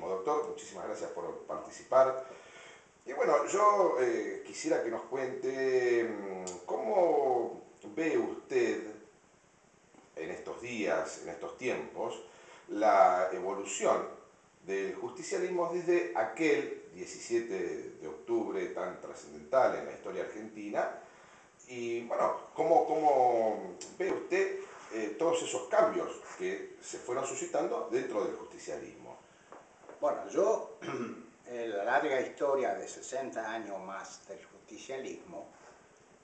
Buenísimo, doctor, muchísimas gracias por participar. Y bueno, yo quisiera que nos cuente cómo ve usted en estos días, en estos tiempos, la evolución del justicialismo desde aquel 17 de octubre tan trascendental en la historia argentina. Y bueno, ¿cómo ve usted todos esos cambios que se fueron suscitando dentro del justicialismo? Bueno, yo, en la larga historia de 60 años más del justicialismo,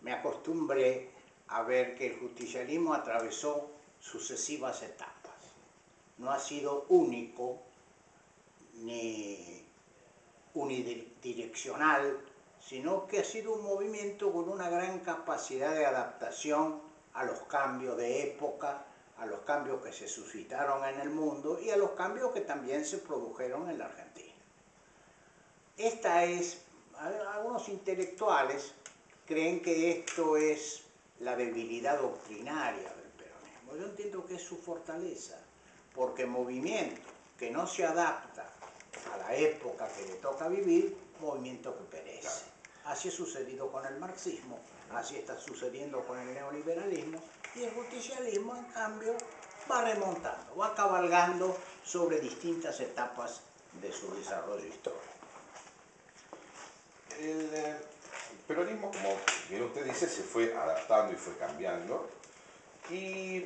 me acostumbré a ver que el justicialismo atravesó sucesivas etapas. No ha sido único ni unidireccional, sino que ha sido un movimiento con una gran capacidad de adaptación a los cambios de época, a los cambios que se suscitaron en el mundo y a los cambios que también se produjeron en la Argentina. Algunos intelectuales creen que esto es la debilidad doctrinaria del peronismo. Yo entiendo que es su fortaleza, porque movimiento que no se adapta a la época que le toca vivir, movimiento que perece. Así ha sucedido con el marxismo, así está sucediendo con el neoliberalismo, y el justicialismo, en cambio, va remontando, va cabalgando sobre distintas etapas de su desarrollo histórico. El peronismo, como bien usted dice, se fue adaptando y fue cambiando. Y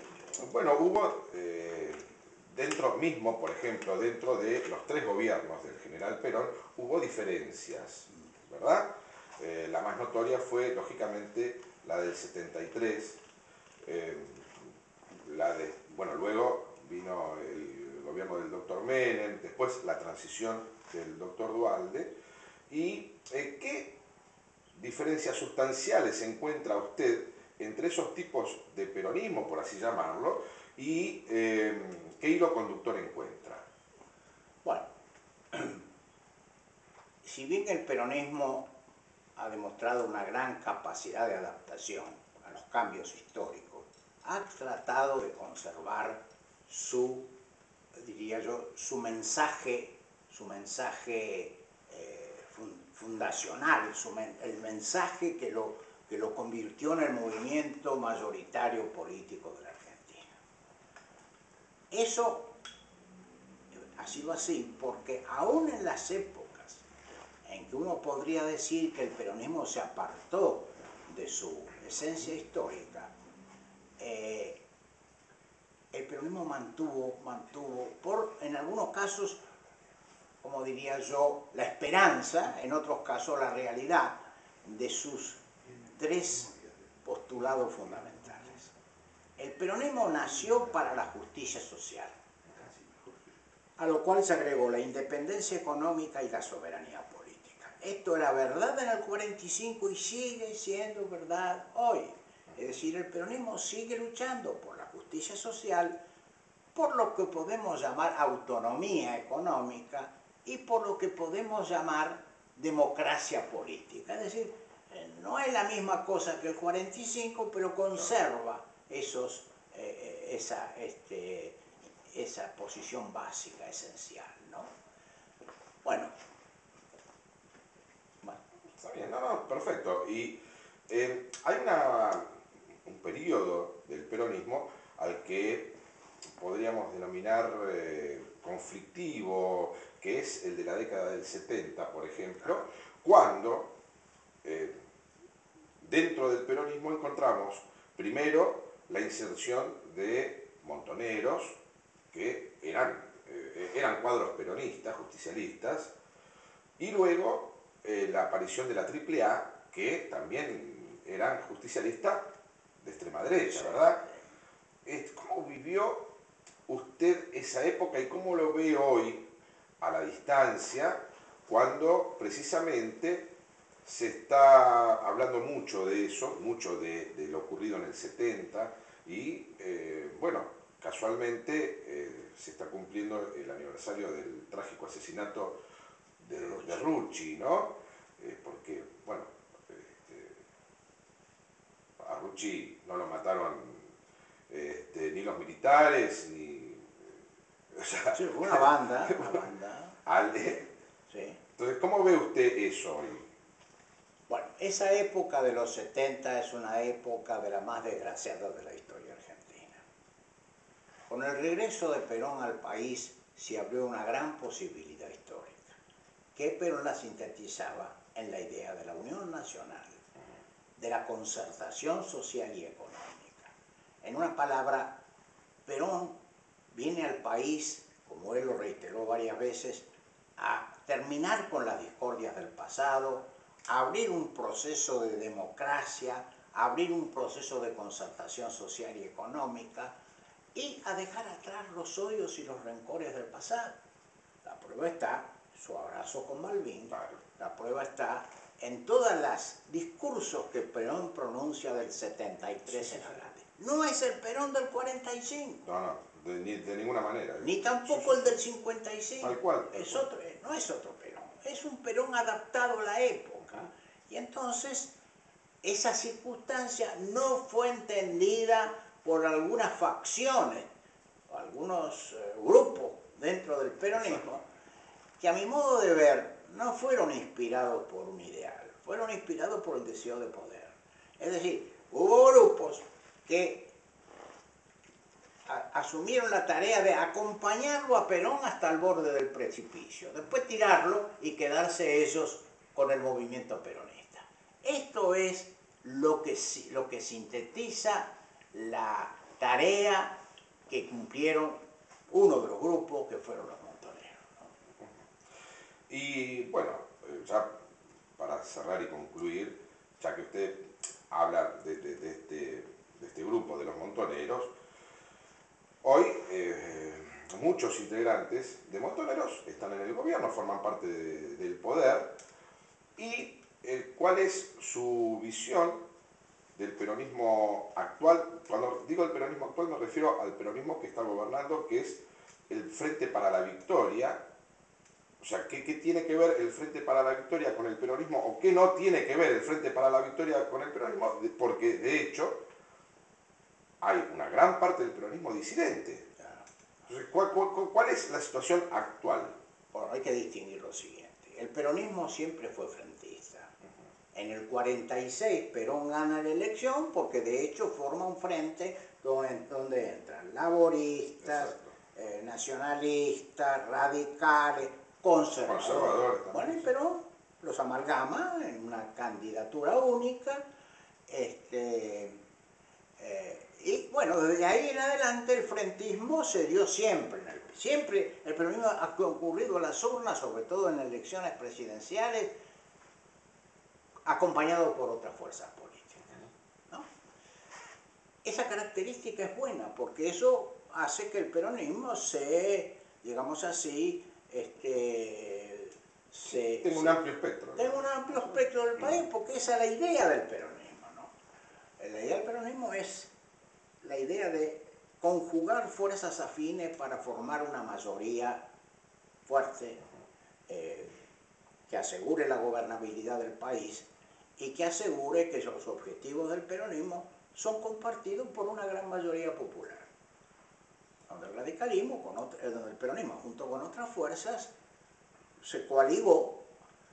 bueno, hubo dentro mismo, por ejemplo, dentro de los tres gobiernos del general Perón, hubo diferencias, ¿verdad? La más notoria fue, lógicamente, la del 73. Bueno, luego vino el gobierno del doctor Menem, después la transición del doctor Duhalde. ¿Y qué diferencias sustanciales encuentra usted entre esos tipos de peronismo, por así llamarlo, y qué hilo conductor encuentra? Bueno, si bien el peronismo ha demostrado una gran capacidad de adaptación a los cambios históricos, ha tratado de conservar diría yo, su mensaje fundacional, el mensaje que lo convirtió en el movimiento mayoritario político de la Argentina. Eso ha sido así porque aún en las épocas en que uno podría decir que el peronismo se apartó de su esencia histórica, el peronismo mantuvo en algunos casos, como diría yo, la esperanza, en otros casos la realidad de sus tres postulados fundamentales. El peronismo nació para la justicia social, a lo cual se agregó la independencia económica y la soberanía política. Esto era verdad en el 45 y sigue siendo verdad hoy. Es decir, el peronismo sigue luchando por la justicia social, por lo que podemos llamar autonomía económica y por lo que podemos llamar democracia política. Es decir, no es la misma cosa que el 45, pero conserva esa posición básica, esencial, ¿no? Bueno. Está bien, no, perfecto. Y hay un periodo del peronismo al que podríamos denominar conflictivo, que es el de la década del 70, por ejemplo, cuando dentro del peronismo encontramos primero la inserción de montoneros que eran cuadros peronistas, justicialistas, y luego la aparición de la AAA, que también eran justicialistas de extrema derecha, ¿verdad? ¿Cómo vivió usted esa época y cómo lo ve hoy a la distancia, cuando precisamente se está hablando mucho de eso, mucho de lo ocurrido en el 70 y bueno, casualmente se está cumpliendo el aniversario del trágico asesinato de Rucci, ¿no? Porque, bueno, a Rucci no lo mataron ni los militares, ni... O sea, sí, fue una banda ¿sí? Entonces, ¿cómo ve usted eso hoy? Bueno, esa época de los 70 es una época de las más desgraciadas de la historia argentina. Con el regreso de Perón al país se abrió una gran posibilidad histórica, que Perón la sintetizaba en la idea de la unión nacional, de la concertación social y económica. En una palabra, Perón viene al país, como él lo reiteró varias veces, a terminar con las discordias del pasado, a abrir un proceso de democracia, a abrir un proceso de concertación social y económica y a dejar atrás los odios y los rencores del pasado. La prueba está en su abrazo con Malvinas, la prueba está en todos los discursos que Perón pronuncia del 73 en adelante. No es el Perón del 45. No, de ninguna manera. Ni tampoco el del 55. Tal cual. No es otro Perón. Es un Perón adaptado a la época. Y entonces, esa circunstancia no fue entendida por algunas facciones, o algunos grupos dentro del peronismo, que a mi modo de ver no fueron inspirados por un ideal, fueron inspirados por el deseo de poder. Es decir, hubo grupos que asumieron la tarea de acompañarlo a Perón hasta el borde del precipicio, después tirarlo y quedarse ellos con el movimiento peronista. Esto es lo que sintetiza la tarea que cumplieron uno de los grupos que fueron los montoneros, ¿no? Y bueno, ya para cerrar y concluir, ya que usted habla de este grupo de los montoneros, hoy muchos integrantes de Montoneros están en el gobierno, forman parte del poder. ¿Y cuál es su visión del peronismo actual? Cuando digo el peronismo actual me refiero al peronismo que está gobernando, que es el Frente para la Victoria. O sea, ¿qué tiene que ver el Frente para la Victoria con el peronismo? ¿O qué no tiene que ver el Frente para la Victoria con el peronismo? Porque de hecho hay una gran parte del peronismo disidente. Entonces, ¿cuál es la situación actual? Bueno, hay que distinguir lo siguiente. El peronismo siempre fue frentista. En el 46 Perón gana la elección porque de hecho forma un frente donde entran laboristas, nacionalistas, radicales, conservadores. Bueno, y Perón los amalgama en una candidatura única. Y bueno, desde ahí en adelante el frentismo se dio siempre. Siempre el peronismo ha concurrido a las urnas, sobre todo en elecciones presidenciales, acompañado por otras fuerzas políticas, ¿no? Esa característica es buena porque eso hace que el peronismo digamos así, tenga un amplio espectro. Tenga un amplio espectro del país, porque esa es la idea del peronismo, ¿no? La idea del peronismo es la idea de conjugar fuerzas afines para formar una mayoría fuerte que asegure la gobernabilidad del país y que asegure que los objetivos del peronismo son compartidos por una gran mayoría popular. Donde el radicalismo, donde el peronismo junto con otras fuerzas se coaligó.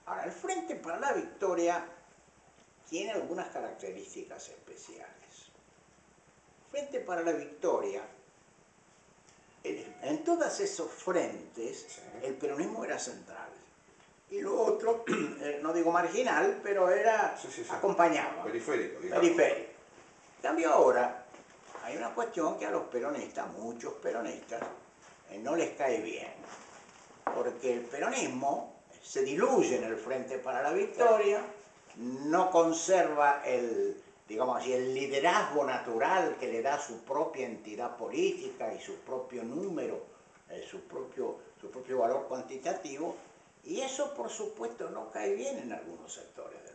Ahora, el Frente para la Victoria tiene algunas características especiales. Frente para la Victoria, en todos esos frentes, el peronismo era central. Y lo otro, no digo marginal, pero era acompañado. Periférico, digamos. Periférico. En cambio ahora, hay una cuestión que a los peronistas, muchos peronistas, no les cae bien. Porque el peronismo se diluye en el Frente para la Victoria, no conserva digamos así, el liderazgo natural que le da su propia entidad política y su propio número, su propio valor cuantitativo, y eso por supuesto no cae bien en algunos sectores del